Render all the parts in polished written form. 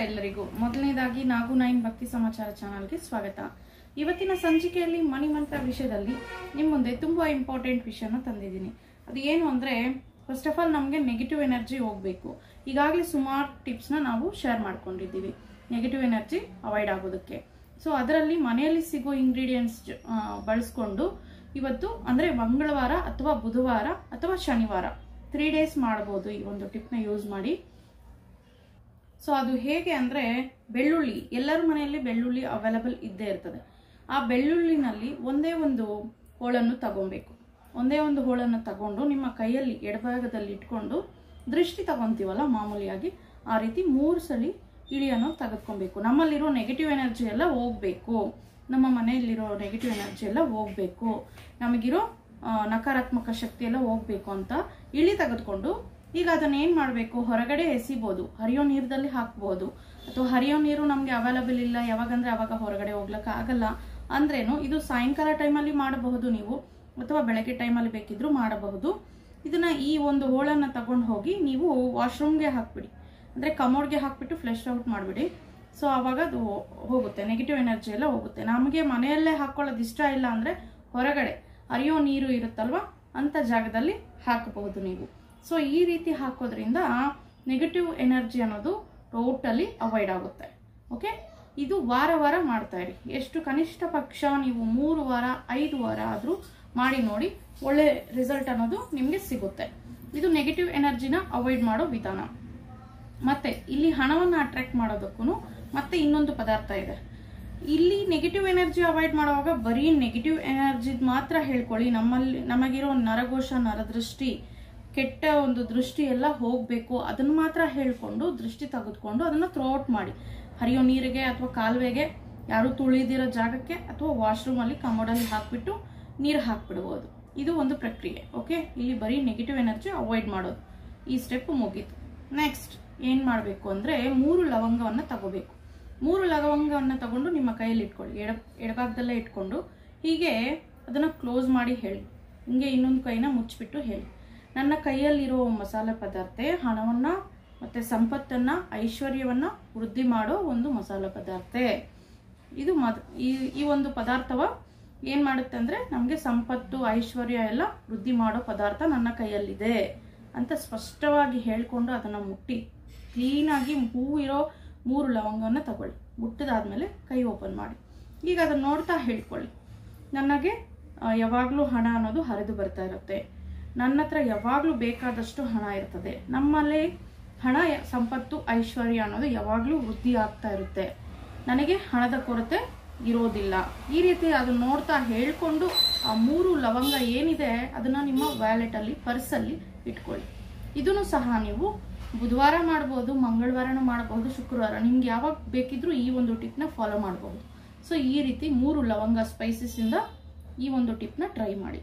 ಎಲ್ಲರಿಗೂ ಮೊದಲನೇದಾಗಿ ನಾಗು 9 ಭಕ್ತಿ ಸಮಾಚಾರ ಚಾನೆಲ್ಗೆ ಸ್ವಾಗತ. ಇವತ್ತಿನ ಸಂಚಿಕೆಯಲ್ಲಿ ಮನಿ ಮಂತ್ರ ವಿಷಯದಲ್ಲಿ ನಿಮ್ಮ ಮುಂದೆ ತುಂಬಾ ಇಂಪಾರ್ಟೆಂಟ್ ವಿಷಯನ ತಂದಿದ್ದೀನಿ. ಅದು ಏನು ಅಂದ್ರೆ, ಫಸ್ಟ್ ಆಫ್ ಆಲ್ ನಮಗೆ ನೆಗೆಟಿವ್ ಎನರ್ಜಿ ಹೋಗಬೇಕು. ಈಗಾಗಲೇ ಸುಮಾರು ಟಿಪ್ಸ್ನ ನಾವು ಶೇರ್ ಮಾಡ್ಕೊಂಡಿದ್ದೀವಿ ನೆಗೆಟಿವ್ ಎನರ್ಜಿ ಅವಾಯ್ಡ್ ಆಗೋದಕ್ಕೆ. ಸೊ ಅದರಲ್ಲಿ ಮನೆಯಲ್ಲಿ ಸಿಗೋ ಇಂಗ್ರೀಡಿಯೆಂಟ್ಸ್ ಬಳಸ್ಕೊಂಡು ಇವತ್ತು ಅಂದ್ರೆ ಮಂಗಳವಾರ ಅಥವಾ ಬುಧವಾರ ಅಥವಾ ಶನಿವಾರ 3 ಡೇಸ್ ಮಾಡಬಹುದು ಈ ಒಂದು ಟಿಪ್ನ ಯೂಸ್ ಮಾಡಿ. ಸೊ ಅದು ಹೇಗೆ ಅಂದ್ರೆ, ಬೆಳ್ಳುಳ್ಳಿ ಎಲ್ಲರ ಮನೆಯಲ್ಲಿ ಬೆಳ್ಳುಳ್ಳಿ ಅವೈಲಬಲ್ ಇದ್ದೇ ಇರ್ತದೆ. ಆ ಬೆಳ್ಳುಳ್ಳಿನಲ್ಲಿ ಒಂದೇ ಒಂದು ಹೋಳನ್ನು ತಗೊಬೇಕು. ಒಂದೇ ಒಂದು ಹೋಳನ್ನು ತಗೊಂಡು ನಿಮ್ಮ ಕೈಯಲ್ಲಿ ಎಡಭಾಗದಲ್ಲಿ ಇಟ್ಕೊಂಡು ದೃಷ್ಟಿ ತಗೊಂತೀವಲ್ಲ ಮಾಮೂಲಿಯಾಗಿ, ಆ ರೀತಿ 3 ಸಲ ಇಳಿಯನ್ನು ತೆಗೆದುಕೊಬೇಕು. ನಮ್ಮಲ್ಲಿರೋ ನೆಗೆಟಿವ್ ಎನರ್ಜಿ ಎಲ್ಲ ಹೋಗ್ಬೇಕು, ನಮ್ಮ ಮನೆಯಲ್ಲಿರೋ ನೆಗೆಟಿವ್ ಎನರ್ಜಿ ಎಲ್ಲ ಹೋಗ್ಬೇಕು, ನಮಗಿರೋ ನಕಾರಾತ್ಮಕ ಶಕ್ತಿ ಎಲ್ಲ ಹೋಗ್ಬೇಕು ಅಂತ ಇಳಿ ತೆಗೆದುಕೊಂಡು, ಈಗ ಅದನ್ನ ಏನ್ ಮಾಡ್ಬೇಕು, ಹೊರಗಡೆ ಎಸಿಬಹುದು, ಹರಿಯೋ ನೀರದಲ್ಲಿ ಹಾಕ್ಬಹುದು. ಅಥವಾ ಹರಿಯೋ ನೀರು ನಮ್ಗೆ ಅವೈಲಬಲ್ ಇಲ್ಲ, ಯಾವಾಗಂದ್ರೆ ಅವಾಗ ಹೊರಗಡೆ ಹೋಗ್ಲಕ್ಕ ಆಗಲ್ಲ ಅಂದ್ರೇನು ಇದು ಸಾಯಂಕಾಲ ಟೈಮಲ್ಲಿ ಮಾಡಬಹುದು ನೀವು, ಅಥವಾ ಬೆಳಗ್ಗೆ ಟೈಮಲ್ಲಿ ಬೇಕಿದ್ರು ಮಾಡಬಹುದು. ಇದನ್ನ ಈ ಒಂದು ಹೋಳನ್ನ ತಗೊಂಡು ಹೋಗಿ ನೀವು ವಾಶ್ರೂಮ್ಗೆ ಹಾಕ್ಬಿಡಿ, ಅಂದ್ರೆ ಕಮೋಡ್ಗೆ ಹಾಕ್ಬಿಟ್ಟು ಫ್ಲಶ್ ಔಟ್ ಮಾಡ್ಬಿಡಿ. ಸೊ ಅವಾಗ ಅದು ಹೋಗುತ್ತೆ, ನೆಗೆಟಿವ್ ಎನರ್ಜಿ ಎಲ್ಲ ಹೋಗುತ್ತೆ. ನಮಗೆ ಮನೆಯಲ್ಲೇ ಹಾಕೊಳ್ಳೋದು ಇಷ್ಟ ಇಲ್ಲ ಅಂದ್ರೆ ಹೊರಗಡೆ ಹರಿಯೋ ನೀರು ಇರುತ್ತಲ್ವಾ ಅಂತ ಜಾಗದಲ್ಲಿ ಹಾಕಬಹುದು ನೀವು. ಸೊ ಈ ರೀತಿ ಹಾಕೋದ್ರಿಂದ ನೆಗೆಟಿವ್ ಎನರ್ಜಿ ಅನ್ನೋದು ಟೋಟಲಿ ಅವಾಯ್ಡ್ ಆಗುತ್ತೆ. ಓಕೆ, ಇದು ವಾರ ವಾರ ಮಾಡ್ತಾ ಇರಿ. ಎಷ್ಟು ಕನಿಷ್ಠ ಪಕ್ಷ ನೀವು 3 ವಾರ 5 ವಾರ ಆದ್ರೂ ಮಾಡಿ ನೋಡಿ, ಒಳ್ಳೆ ರಿಸಲ್ಟ್ ಅನ್ನೋದು ನಿಮ್ಗೆ ಸಿಗುತ್ತೆ. ಇದು ನೆಗೆಟಿವ್ ಎನರ್ಜಿನ ಅವಾಯ್ಡ್ ಮಾಡೋ ವಿಧಾನ. ಮತ್ತೆ ಇಲ್ಲಿ ಹಣವನ್ನ ಅಟ್ರಾಕ್ಟ್ ಮಾಡೋದಕ್ಕೂ ಮತ್ತೆ ಇನ್ನೊಂದು ಪದಾರ್ಥ ಇದೆ. ಇಲ್ಲಿ ನೆಗೆಟಿವ್ ಎನರ್ಜಿ ಅವಾಯ್ಡ್ ಮಾಡುವಾಗ ಬರೀ ನೆಗೆಟಿವ್ ಎನರ್ಜಿ ಮಾತ್ರ ಹೇಳ್ಕೊಳ್ಳಿ. ನಮಗಿರೋ ನರಘೋಷ, ನರದೃಷ್ಟಿ, ಕೆಟ್ಟ ಒಂದು ದೃಷ್ಟಿ ಎಲ್ಲ ಹೋಗ್ಬೇಕು, ಅದನ್ನ ಮಾತ್ರ ಹೇಳ್ಕೊಂಡು ದೃಷ್ಟಿ ತೆಗೆದುಕೊಂಡು ಅದನ್ನ ಥ್ರೋಔಟ್ ಮಾಡಿ ಹರಿಯೋ ನೀರಿಗೆ ಅಥವಾ ಕಾಲುವೆಗೆ, ಯಾರು ತುಳಿದಿರೋ ಜಾಗಕ್ಕೆ, ಅಥವಾ ವಾಶ್ರೂಮ್ ಅಲ್ಲಿ ಕಮೋಡಲ್ಲಿ ಹಾಕ್ಬಿಟ್ಟು ನೀರು ಹಾಕ್ಬಿಡ್ಬೋದು. ಇದು ಒಂದು ಪ್ರಕ್ರಿಯೆ. ಓಕೆ, ಇಲ್ಲಿ ಬರೀ ನೆಗೆಟಿವ್ ಎನರ್ಜಿ ಅವಾಯ್ಡ್ ಮಾಡೋದು. ಈ ಸ್ಟೆಪ್ ಮುಗೀತು. ನೆಕ್ಸ್ಟ್ ಏನ್ ಮಾಡ್ಬೇಕು ಅಂದ್ರೆ, 3 ಲವಂಗವನ್ನ ತಗೋಬೇಕು. 3 ಲವಂಗವನ್ನ ತಗೊಂಡು ನಿಮ್ಮ ಕೈಯಲ್ಲಿ ಇಟ್ಕೊಳ್ಳಿ, ಎಡಭಾಗದಲ್ಲೇ ಇಟ್ಕೊಂಡು ಹೀಗೆ ಅದನ್ನ ಕ್ಲೋಸ್ ಮಾಡಿ ಹೇಳಿ, ಹಿಂಗೆ ಇನ್ನೊಂದು ಕೈನ ಮುಚ್ಚಿಬಿಟ್ಟು ಹೇಳಿ, ನನ್ನ ಕೈಯಲ್ಲಿರೋ ಮಸಾಲೆ ಪದಾರ್ಥ ಹಣವನ್ನ ಮತ್ತೆ ಸಂಪತ್ತನ್ನ, ಐಶ್ವರ್ಯವನ್ನ ವೃದ್ಧಿ ಮಾಡೋ ಒಂದು ಮಸಾಲೆ ಪದಾರ್ಥ ಇದು. ಈ ಒಂದು ಪದಾರ್ಥವ ಏನ್ ಮಾಡುತ್ತೆ ಅಂದ್ರೆ, ನಮ್ಗೆ ಸಂಪತ್ತು, ಐಶ್ವರ್ಯ ಎಲ್ಲ ವೃದ್ಧಿ ಮಾಡೋ ಪದಾರ್ಥ ನನ್ನ ಕೈಯಲ್ಲಿದೆ ಅಂತ ಸ್ಪಷ್ಟವಾಗಿ ಹೇಳ್ಕೊಂಡು ಅದನ್ನ ಮುಟ್ಟಿ ಕ್ಲೀನಾಗಿ ಹೂವು ಇರೋ 3 ಲವಂಗವನ್ನ ತಗೊಳ್ಳಿ. ಮುಟ್ಟಿದಾದ್ಮೇಲೆ ಕೈ ಓಪನ್ ಮಾಡಿ ಈಗ ಅದನ್ನ ನೋಡ್ತಾ ಹೇಳ್ಕೊಳ್ಳಿ, ನನಗೆ ಯಾವಾಗ್ಲೂ ಹಣ ಅನ್ನೋದು ಹರಿದು ಬರ್ತಾ ಇರುತ್ತೆ, ನನ್ನ ಹತ್ರ ಯಾವಾಗ್ಲೂ ಬೇಕಾದಷ್ಟು ಹಣ ಇರ್ತದೆ, ನಮ್ಮಲ್ಲಿ ಹಣ, ಸಂಪತ್ತು, ಐಶ್ವರ್ಯ ಅನ್ನೋದು ಯಾವಾಗ್ಲೂ ವೃದ್ಧಿ ಆಗ್ತಾ ಇರುತ್ತೆ, ನನಗೆ ಹಣದ ಕೊರತೆ ಇರೋದಿಲ್ಲ. ಈ ರೀತಿ ಅದನ್ನ ನೋಡ್ತಾ ಹೇಳ್ಕೊಂಡು ಆ 3 ಲವಂಗ ಏನಿದೆ ಅದನ್ನ ನಿಮ್ಮ ವ್ಯಾಲೆಟ್ ಅಲ್ಲಿ, ಪರ್ಸಲ್ಲಿ ಇಟ್ಕೊಳ್ಳಿ. ಇದನ್ನು ಸಹ ನೀವು ಬುಧವಾರ ಮಾಡಬಹುದು, ಮಂಗಳವಾರನೂ ಮಾಡಬಹುದು, ಶುಕ್ರವಾರ, ನಿಮ್ಗೆ ಯಾವಾಗ ಬೇಕಿದ್ರೂ ಈ ಒಂದು ಟಿಪ್ನ ಫಾಲೋ ಮಾಡಬಹುದು. ಸೊ ಈ ರೀತಿ 3 ಲವಂಗ ಸ್ಪೈಸಸ್ ಇಂದ ಈ ಒಂದು ಟಿಪ್ನ ಟ್ರೈ ಮಾಡಿ.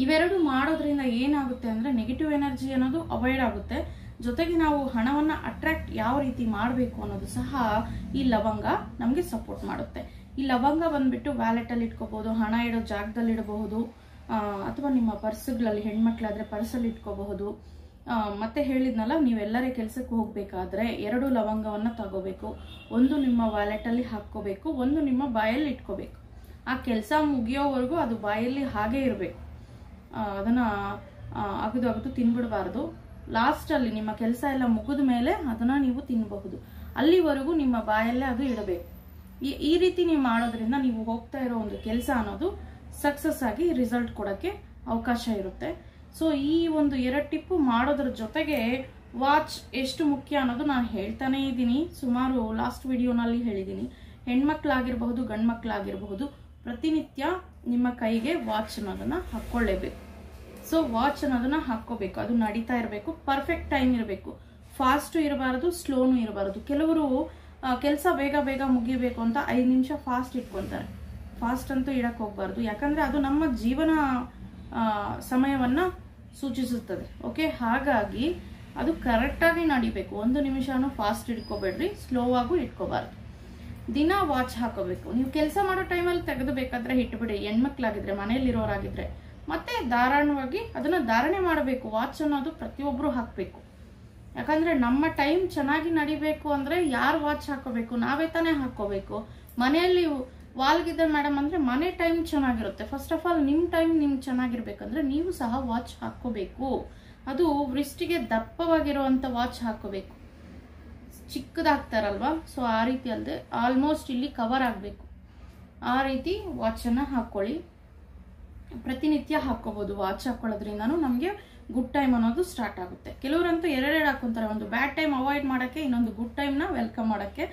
ಇವೆರಡು ಮಾಡೋದ್ರಿಂದ ಏನಾಗುತ್ತೆ ಅಂದ್ರೆ, ನೆಗೆಟಿವ್ ಎನರ್ಜಿ ಅನ್ನೋದು ಅವಾಯ್ಡ್ ಆಗುತ್ತೆ. ಜೊತೆಗೆ ನಾವು ಹಣವನ್ನ ಅಟ್ರಾಕ್ಟ್ ಯಾವ ರೀತಿ ಮಾಡಬೇಕು ಅನ್ನೋದು ಸಹ ಈ ಲವಂಗ ನಮ್ಗೆ ಸಪೋರ್ಟ್ ಮಾಡುತ್ತೆ. ಈ ಲವಂಗ ಬಂದ್ಬಿಟ್ಟು ವ್ಯಾಲೆಟ್ ಅಲ್ಲಿ ಇಟ್ಕೋಬಹುದು, ಹಣ ಇಡೋ ಜಾಗದಲ್ಲಿ ಇಡಬಹುದು, ಅಥವಾ ನಿಮ್ಮ ಪರ್ಸ್ಗಳಲ್ಲಿ, ಹೆಣ್ಮಕ್ಳಾದ್ರೆ ಪರ್ಸಲ್ಲಿ ಇಟ್ಕೋಬಹುದು. ಮತ್ತೆ ಹೇಳಿದ್ನಲ್ಲ, ನೀವೆಲ್ಲರೇ ಕೆಲ್ಸಕ್ಕೆ ಹೋಗ್ಬೇಕಾದ್ರೆ 2 ಲವಂಗವನ್ನ ತಗೋಬೇಕು, ಒಂದು ನಿಮ್ಮ ವ್ಯಾಲೆಟ್ ಅಲ್ಲಿ ಹಾಕೋಬೇಕು, ಒಂದು ನಿಮ್ಮ ಬಾಯಲ್ಲಿ ಇಟ್ಕೋಬೇಕು. ಆ ಕೆಲಸ ಮುಗಿಯೋವರೆಗೂ ಅದು ಬಾಯಲ್ಲಿ ಹಾಗೆ ಇರಬೇಕು, ಅದನ್ನ ಅಗದು ತಿನ್ಬಿಡಬಾರ್ದು. ಲಾಸ್ಟ್ ಅಲ್ಲಿ ನಿಮ್ಮ ಕೆಲಸ ಎಲ್ಲ ಮುಗಿದ ಮೇಲೆ ಅದನ್ನ ನೀವು ತಿನ್ನಬಹುದು, ಅಲ್ಲಿವರೆಗೂ ನಿಮ್ಮ ಬಾಯಲ್ಲೇ ಅದು ಇಡಬೇಕು. ಈ ರೀತಿ ನೀವು ಮಾಡೋದ್ರಿಂದ ನೀವು ಹೋಗ್ತಾ ಇರೋ ಒಂದು ಕೆಲಸ ಅನ್ನೋದು ಸಕ್ಸಸ್ ಆಗಿ ರಿಸಲ್ಟ್ ಕೊಡಕ್ಕೆ ಅವಕಾಶ ಇರುತ್ತೆ. ಸೊ ಈ ಒಂದು 2 ಟಿಪ್ಪು ಮಾಡೋದ್ರ ಜೊತೆಗೆ ವಾಚ್ ಎಷ್ಟು ಮುಖ್ಯ ಅನ್ನೋದು ನಾನು ಹೇಳ್ತಾನೆ ಇದ್ದೀನಿ, ಸುಮಾರು ಲಾಸ್ಟ್ ವಿಡಿಯೋನಲ್ಲಿ ಹೇಳಿದ್ದೀನಿ. ಹೆಣ್ಮಕ್ಳಾಗಿರಬಹುದು, ಗಂಡ್ಮಕ್ಳಾಗಿರಬಹುದು, ಪ್ರತಿನಿತ್ಯ ನಿಮ್ಮ ಕೈಗೆ ವಾಚ್ ಅನ್ನೋದನ್ನ ಹಾಕೊಳ್ಳೇಬೇಕು. ಸೊ ವಾಚ್ ಅನ್ನೋದನ್ನ ಹಾಕೋಬೇಕು, ಅದು ನಡೀತಾ ಇರಬೇಕು, ಪರ್ಫೆಕ್ಟ್ ಟೈಮ್ ಇರಬೇಕು, ಫಾಸ್ಟು ಇರಬಾರದು, ಸ್ಲೋನು ಇರಬಾರದು. ಕೆಲವರು ಕೆಲಸ ಬೇಗ ಬೇಗ ಮುಗಿಬೇಕು ಅಂತ 5 ನಿಮಿಷ ಫಾಸ್ಟ್ ಇಟ್ಕೊಂತಾರೆ. ಫಾಸ್ಟ್ ಅಂತೂ ಇಡಕ್ ಹೋಗ್ಬಾರ್ದು, ಯಾಕಂದ್ರೆ ಅದು ನಮ್ಮ ಜೀವನ ಸಮಯವನ್ನ ಸೂಚಿಸುತ್ತದೆ. ಓಕೆ, ಹಾಗಾಗಿ ಅದು ಕರೆಕ್ಟಾಗಿ ನಡಿಬೇಕು. 1 ನಿಮಿಷನೂ ಫಾಸ್ಟ್ ಇಟ್ಕೋಬೇಡ್ರಿ, ಸ್ಲೋ ಆಗು ಇಟ್ಕೋಬಾರ್ದು. ದಿನ ವಾಚ್ ಹಾಕೋಬೇಕು. ನೀವು ಕೆಲಸ ಮಾಡೋ ಟೈಮಲ್ಲಿ ತೆಗೆದು ಬೇಕಾದ್ರೆ ಇಟ್ಬಿಡಿ, ಹೆಣ್ಮಕ್ಳಾಗಿದ್ರೆ, ಮನೆಯಲ್ಲಿರೋರಾಗಿದ್ರೆ. ಮತ್ತೆ ಧಾರಾಳವಾಗಿ ಅದನ್ನ ಧಾರಣೆ ಮಾಡಬೇಕು. ವಾಚ್ ಅನ್ನೋದು ಪ್ರತಿಯೊಬ್ರು ಹಾಕ್ಬೇಕು. ಯಾಕಂದ್ರೆ ನಮ್ಮ ಟೈಮ್ ಚೆನ್ನಾಗಿ ನಡಿಬೇಕು ಅಂದ್ರೆ ಯಾರು ವಾಚ್ ಹಾಕೋಬೇಕು? ನಾವೇ ತಾನೇ ಹಾಕೋಬೇಕು. ಮನೆಯಲ್ಲಿ ವಾಲ್ಗಿದೆ ಮೇಡಮ್ ಅಂದ್ರೆ ಮನೆ ಟೈಮ್ ಚೆನ್ನಾಗಿರುತ್ತೆ. ಫಸ್ಟ್ ಆಫ್ ಆಲ್ ನಿಮ್ಮ ಟೈಮ್ ನಿಮ್ಗೆ ಚೆನ್ನಾಗಿರ್ಬೇಕಂದ್ರೆ ನೀವು ಸಹ ವಾಚ್ ಹಾಕೋಬೇಕು. ಅದು ವೃಷ್ಟಿಗೆ ದಪ್ಪವಾಗಿರುವಂತ ವಾಚ್ ಹಾಕೋಬೇಕು. ಚಿಕ್ಕದಾಗ್ತಾರಲ್ವಾ, ಸೊ ಆ ರೀತಿ ಅಲ್ಲದೆ ಆಲ್ಮೋಸ್ಟ್ ಇಲ್ಲಿ ಕವರ್ ಆಗಬೇಕು. ಆ ರೀತಿ ವಾಚನ್ನ ಹಾಕೊಳ್ಳಿ. ಪ್ರತಿನಿತ್ಯ ಹಾಕೋಬಹುದು. ವಾಚ್ ಹಾಕೊಳ್ಳೋದ್ರಿಂದನೂ ನಮಗೆ ಗುಡ್ ಟೈಮ್ ಅನ್ನೋದು ಸ್ಟಾರ್ಟ್ ಆಗುತ್ತೆ. ಕೆಲವರಂತೂ ಎರಡೆರಡು ಹಾಕೊಂತಾರೆ, ಒಂದು ಬ್ಯಾಡ್ ಟೈಮ್ ಅವಾಯ್ಡ್ ಮಾಡೋಕ್ಕೆ, ಇನ್ನೊಂದು ಗುಡ್ ಟೈಮ್ನ ವೆಲ್ಕಮ್ ಮಾಡೋಕ್ಕೆ.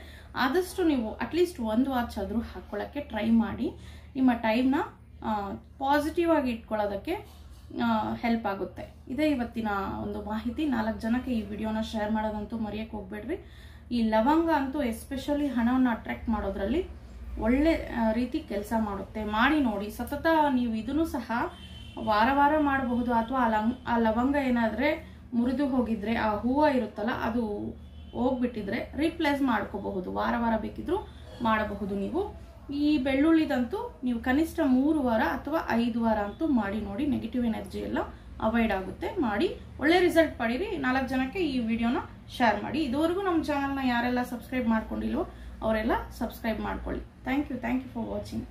ಆದಷ್ಟು ನೀವು ಅಟ್ಲೀಸ್ಟ್ ಒಂದು ವಾಚ್ ಆದರೂ ಹಾಕೊಳ್ಳೋಕ್ಕೆ ಟ್ರೈ ಮಾಡಿ. ನಿಮ್ಮ ಟೈಮ್ನ ಪಾಸಿಟಿವ್ ಆಗಿ ಇಟ್ಕೊಳ್ಳೋದಕ್ಕೆ ಹೆಲ್ಪ್ ಆಗುತ್ತೆ. ಇದೇ ಇವತ್ತಿನ ಒಂದು ಮಾಹಿತಿ. 4 ಜನಕ್ಕೆ ಈ ವಿಡಿಯೋನ ಶೇರ್ ಮಾಡೋದಂತೂ ಮರೆಯಕ್ಕೆ ಹೋಗ್ಬೇಡ್ರಿ. ಈ ಲವಂಗ ಅಂತೂ ಎಸ್ಪೆಷಲಿ ಹಣವನ್ನು ಅಟ್ರಾಕ್ಟ್ ಮಾಡೋದ್ರಲ್ಲಿ ಒಳ್ಳೆ ರೀತಿ ಕೆಲಸ ಮಾಡುತ್ತೆ. ಮಾಡಿ ನೋಡಿ. ಸತತ ನೀವು ಇದನ್ನು ಸಹ ವಾರ ವಾರ ಮಾಡಬಹುದು. ಅಥವಾ ಆ ಲವಂಗ ಏನಾದ್ರೆ ಮುರಿದು ಹೋಗಿದ್ರೆ, ಆ ಹೂವು ಇರುತ್ತಲ್ಲ ಅದು ಹೋಗ್ಬಿಟ್ಟಿದ್ರೆ ರೀಪ್ಲೇಸ್ ಮಾಡ್ಕೋಬಹುದು. ವಾರ ವಾರ ಬೇಕಿದ್ರು ಮಾಡಬಹುದು ನೀವು. ಈ ಬೆಳ್ಳುಳ್ಳಿದಂತೂ ನೀವು ಕನಿಷ್ಠ 3 ವಾರ ಅಥವಾ 5 ವಾರ ಅಂತೂ ಮಾಡಿ ನೋಡಿ. ನೆಗೆಟಿವ್ ಎನರ್ಜಿ ಎಲ್ಲ ಅವಾಯ್ಡ್ ಆಗುತ್ತೆ. ಮಾಡಿ ಒಳ್ಳೆ ರಿಸಲ್ಟ್ ಪಡೀರಿ. 4 ಜನಕ್ಕೆ ಈ ವಿಡಿಯೋನ ಶೇರ್ ಮಾಡಿ. ಇದುವರೆಗೂ ನಮ್ಮ ಚಾನಲ್ನ ಯಾರೆಲ್ಲ ಸಬ್ಸ್ಕ್ರೈಬ್ ಮಾಡ್ಕೊಂಡಿಲ್ವೋ ಅವರೆಲ್ಲ ಸಬ್ಸ್ಕ್ರೈಬ್ ಮಾಡ್ಕೊಳ್ಳಿ. Thank you for watching.